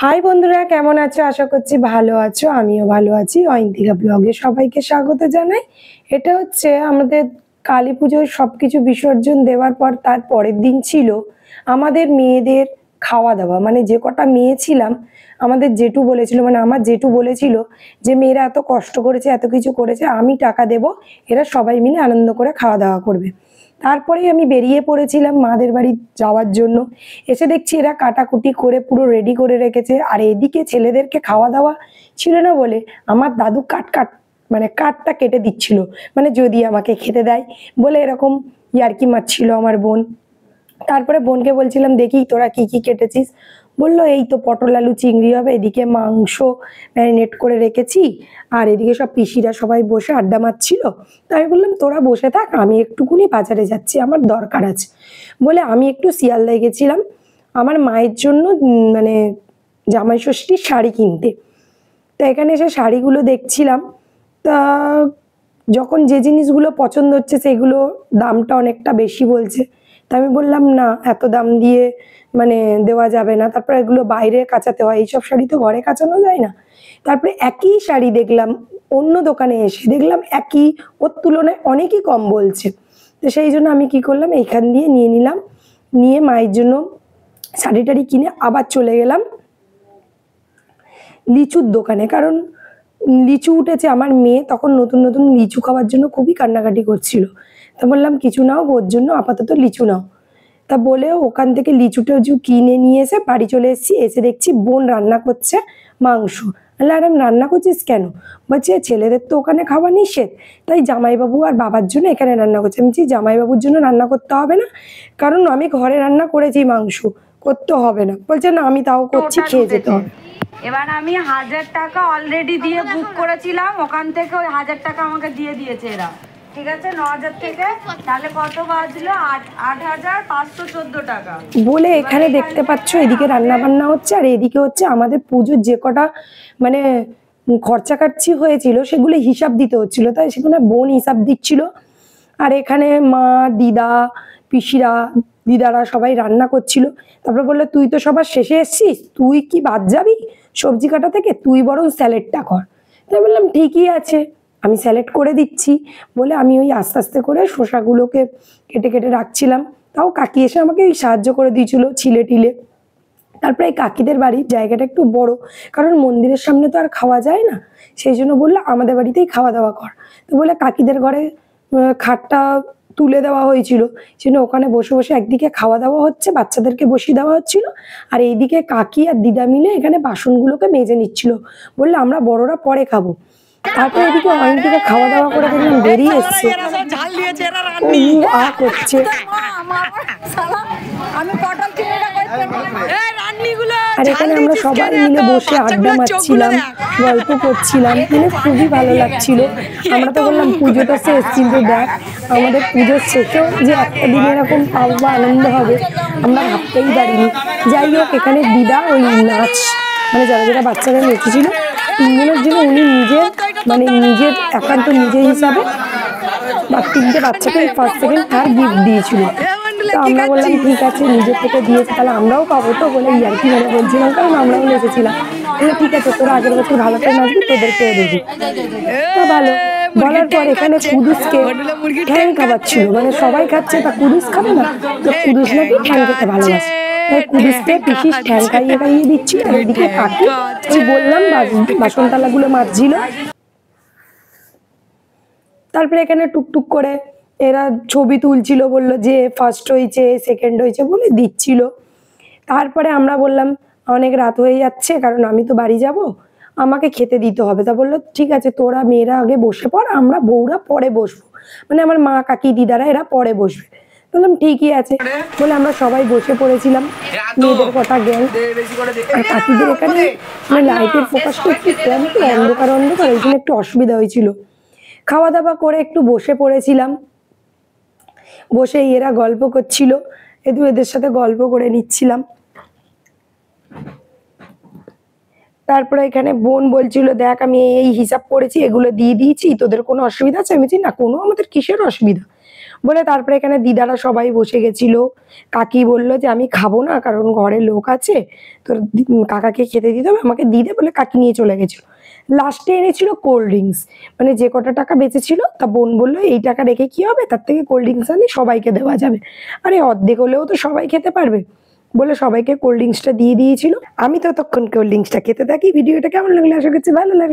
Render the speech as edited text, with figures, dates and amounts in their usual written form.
High বন্ধুরা, কেমন আছো? আশা করছি ভালো আছো। আমিও ভালো আছি। অয়ন্তিকা ব্লগে সবাইকে স্বাগত জানাই। এটা হচ্ছে আমাদের কালী পুজোয় সবকিছু বিসর্জন দেওয়ার পর তার পরের দিন ছিল আমাদের মেয়েদের খাওয়া দাওয়া। মানে যে কটা মেয়ে ছিলাম, আমাদের জেঠু বলেছিল, মানে আমার জেঠু বলেছিল যে মেয়েরা এত কষ্ট করেছে, এত কিছু করেছে, আমি টাকা দেব, এরা সবাই মিলে আনন্দ করে খাওয়া দাওয়া করবে। তারপরেই আমি বেরিয়ে পড়েছিলাম মাদের বাড়ি যাওয়ার জন্য। এসে দেখছি এরা কাটাকুটি করে পুরো রেডি করে রেখেছে, আর এদিকে ছেলেদেরকে খাওয়া দাওয়া ছিল না বলে আমার দাদু মানে কাঠটা কেটে দিচ্ছিল, মানে যদি আমাকে খেতে দেয় বলে, এরকম ইয়ার্কি মারছিল আমার বোন। তারপরে বোনকে বলছিলাম, দেখি তোরা কি কি কেটেছিস। বললো, এই তো পটল আলু চিংড়ি হবে, এদিকে মাংস ম্যারিনেট করে রেখেছি, আর এদিকে সব পিসিরা সবাই বসে আড্ডা মারছিল। তাই আমি বললাম, তোরা বসে থাক, আমি একটুকুনি বাজারে যাচ্ছি, আমার দরকার আছে বলে আমি একটু শিয়ালদায় গেছিলাম আমার মায়ের জন্য মানে জামাই ষষ্ঠীর শাড়ি কিনতে। তো এখানে এসে শাড়িগুলো দেখছিলাম। তা যখন যে জিনিসগুলো পছন্দ হচ্ছে সেগুলো দামটা অনেকটা বেশি বলছে। তা আমি বললাম, না, এত দাম দিয়ে মানে দেওয়া যাবে না, তারপর এগুলো বাইরে কাচাতে হয়, এইসব শাড়ি তো ঘরে কাচানো যায় না। তারপরে একই শাড়ি দেখলাম অন্য দোকানে এসে দেখলাম একই, ওর তুলনায় অনেকই কম বলছে। তো সেই জন্য আমি কি করলাম, এইখান দিয়ে নিয়ে নিলাম। নিয়ে মায়ের জন্য শাড়ি টাড়ি কিনে আবার চলে গেলাম লিচুর দোকানে, কারণ লিচু উঠেছে। আমার মেয়ে তখন নতুন নতুন লিচু খাওয়ার জন্য খুবই কান্নাকাটি করছিল। তা বললাম, কিছু নাও, ওর জন্য আপাতত লিচু নাও। তা বলে ওখান থেকে লিচু টেচু কিনে নিয়ে এসে বাড়ি চলে এসেছি। এসে দেখছি বোন রান্না করছে মাংস। আরে রান্না করছিস কেন? বলছে, ছেলেদের তো ওখানে খাওয়া নিষেধ, তাই জামাইবাবু আর বাবার জন্য এখানে রান্না করছে। আমি বলছি, জামাইবাবুর জন্য রান্না করতে হবে না, কারণ আমি ঘরে রান্না করেছি, মাংস করতে হবে না। বলছে, না, আমি তাও করছি, খেয়ে যেতে হবে। এবার আমি 1000 টাকা অলরেডি দিয়ে বুক করেছিলাম, ওখান থেকে ওই 1000 টাকা আমাকে দিয়ে দিয়েছে এরা। ঠিক আছে, 9000 থেকে তাহলে কত বাজলো? 8514 টাকা বলে এখানে দেখতে পাচ্ছ এদিকে রান্না বান্না হচ্ছে, আর এদিকে হচ্ছে আমাদের পুজোর যে কটা মানে খরচা কাটছি হয়েছিল সেগুলো হিসাব দিতে হচ্ছিল। তাই সেখানে বোন হিসাব দিচ্ছিল, আর এখানে মা, দিদা, পিসিরা, দিদারা সবাই রান্না করছিল। তারপরে বললো, তুই তো সবার শেষে এসছিস, তুই কি বাদ যাবি সবজি কাটা থেকে? তুই বরং স্যালেডটা কর। তাই বললাম, ঠিকই আছে, আমি স্যালেড করে দিচ্ছি। বলে আমি ওই আস্তে আস্তে করে শসাগুলোকে কেটে কেটে রাখছিলাম। তাও কাকি এসে আমাকে ওই সাহায্য করে দিয়েছিল ছিলে টিলে। তারপরে এই কাকিদের বাড়ির জায়গাটা একটু বড়, কারণ মন্দিরের সামনে তো আর খাওয়া যায় না, সেই জন্য বললো আমাদের বাড়িতেই খাওয়া দাওয়া কর। তো বলে কাকিদের ঘরে খাটটা তুলে দেওয়া হয়েছিল, সেজন্য ওখানে বসে বসে একদিকে খাওয়া দাওয়া হচ্ছে, বাচ্চাদেরকে বসিয়ে দেওয়া হচ্ছিল, আর এইদিকে কাকি আর দিদা মিলে এখানে বাসনগুলোকে মেজে নিচ্ছিল। বললো, আমরা বড়রা পরে খাবো। তারপরে এদিকে অয়ন্তিকা খাওয়া দাওয়া করে দেখলাম বেরিয়ে এসছে, করছে। আর এখানে আমরা সবাই মিলে বসে আড্ডা মারছিলাম, গল্প করছিলাম, মানে খুবই ভালো লাগছিল। আমরা তো বললাম পুজোটা শেষ, কিন্তু দেখ আমাদের পুজোর শেষেও যে একটা দিন এরকম পাবো বা আনন্দ হবে আমরা ভাবতেই পারিনি। যাই হোক, এখানে দিদা ওই নাচ, মানে যারা যারা বাচ্চারা নেচেছিল 3 দিনের জন্য উনি নিজের একান্ত নিজের হিসাবে বা 3টে বাচ্চাকে ফার্স্ট সেকেন্ড থার্ড গিফট দিয়েছিল। তো আমরা বললাম, ঠিক আছে, নিজের থেকে দিয়েছে তাহলে আমরাও পাবো। তো বলে ইয়ার্কি মানে বলছিলাম, কারণ আমরাও নেচেছিলাম। বলে, ঠিক আছে, তোরা আগের বছর ভালো করে নাচবি, তোদেরকে দেবি। তো ভালো বলার পর এখানে কুদুসকে ঠ্যাং খাওয়াচ্ছিল, মানে সবাই খাচ্ছে, তা কুদুস খাবে না? তো কুদুস নাকি ঠ্যাং খেতে ভালোবাসে, তাই কুদুসকে পিসিস ঠ্যাং খাইয়ে খাইয়ে দিচ্ছি। আর এদিকে কাকি, ওই বললাম, বাসন থালাগুলো মাজছিল। তারপরে এখানে টুকটুক করে এরা ছবি তুলছিল, বললো যে ফার্স্ট হয়েছে, সেকেন্ড হয়েছে বলে দিচ্ছিল। তারপরে আমরা বললাম, অনেক রাত হয়ে যাচ্ছে, কারণ আমি তো বাড়ি যাব, আমাকে খেতে দিতে হবে। তা বললো, ঠিক আছে, তোরা মেয়েরা আগে বসে পড়, আমরা বউরা পরে বসবো, মানে আমার মা, কাকি, দিদারা এরা পরে বসবে। বললাম, ঠিকই আছে বলে আমরা সবাই বসে পড়েছিলাম, মেয়েদের কটা জ্ঞান। আর কাকিদের এখানে মানে লাইটের ফোকাসটা একটু কম, তো অন্ধকার অন্ধকার, ওই জন্য একটু অসুবিধা হয়েছিল। খাওয়া দাওয়া করে একটু বসে পড়েছিলাম, বসে এরা গল্প করছিল, এদের সাথে গল্প করে নিচ্ছিলাম। তারপরে এখানে বোন বলছিল, দেখ আমি এই হিসাব করেছি, এগুলো দিয়ে দিয়েছি, তোদের কোনো অসুবিধা আছে? আমি বলছি, না, কোনো আমাদের কিসের অসুবিধা। বলে তারপরে এখানে দিদারা সবাই বসে গেছিল। কাকি বললো যে আমি খাবো না, কারণ ঘরে লোক আছে, তোর কাকাকে খেতে দিতে হবে, আমাকে দিদে বলে কাকি নিয়ে চলে গেছিলো। লাস্টে এনেছিল কোল্ড ড্রিঙ্কস, মানে যে কটা টাকা বেঁচেছিল তা বোন বললো এই টাকা রেখে কি হবে, তার থেকে কোল্ড ড্রিঙ্কস আনি সবাইকে দেওয়া যাবে, আরে অর্ধেক হলেও তো সবাই খেতে পারবে বলে সবাইকে কোল্ড ড্রিঙ্কসটা দিয়ে দিয়েছিল। আমি ততক্ষণ কোল্ড ড্রিঙ্কসটা খেতে থাকি। ভিডিওটা কেমন লাগলো আশা করছি ভালো লাগলো।